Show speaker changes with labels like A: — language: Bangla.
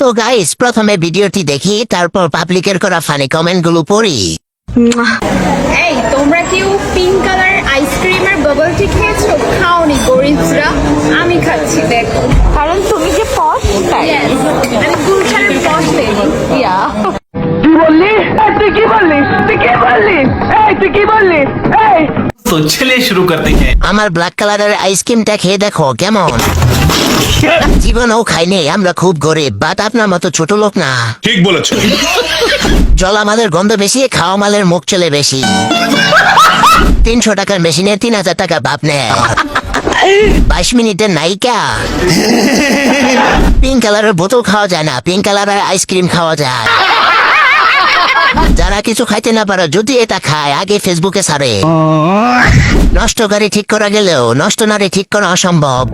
A: তো গাইস, প্রথমে ভিডিওটি দেখি, তারপর পাবলিকের করা ফানি কমেন্ট গুলো পড়ি।
B: এই তোমরা কেউ পিঙ্ক কালার আইসক্রিমের বাবল টি খেয়েছো? খাওনি গরিবরা, আমি খাচ্ছি দেখো।
C: কারণ তুমি যে পশ তাই।
B: Yes, আমি গুলশানের পশ দেখি।
C: ইয়া
D: তুই বললি? তুই কি বললি? তুই কি বললি? তুই কি বললি?
E: तो चलिए शुरू करते हैं।
A: আমার ব্ল্যাক কালারের আইসক্রিমটা খেয়ে দেখো কেমন। জীবনেও খাইনি, আমরা খুব গরিব, বাট আপনার মতো ছোট লোক না।
F: ঠিক বলেছো।
A: জল আমাদের গন্ধ বেশি, খাওয়া মালের মুখ চলে বেশি। 300 টাকার মেশিনে 3000 টাকা বাপ নেয়। 22 মিনিটের নায়িকা। পিঙ্ক কালারের বোতল খাওয়া যায় না, পিঙ্ক কালারের আইসক্রিম খাওয়া যায়। যারা কিছু খাইতে না পারে যদি এটা খায়, আগে ফেসবুকে ছাড়ে। নষ্ট গাড়ি ঠিক করা গেলেও নষ্ট নারী ঠিক করা অসম্ভব।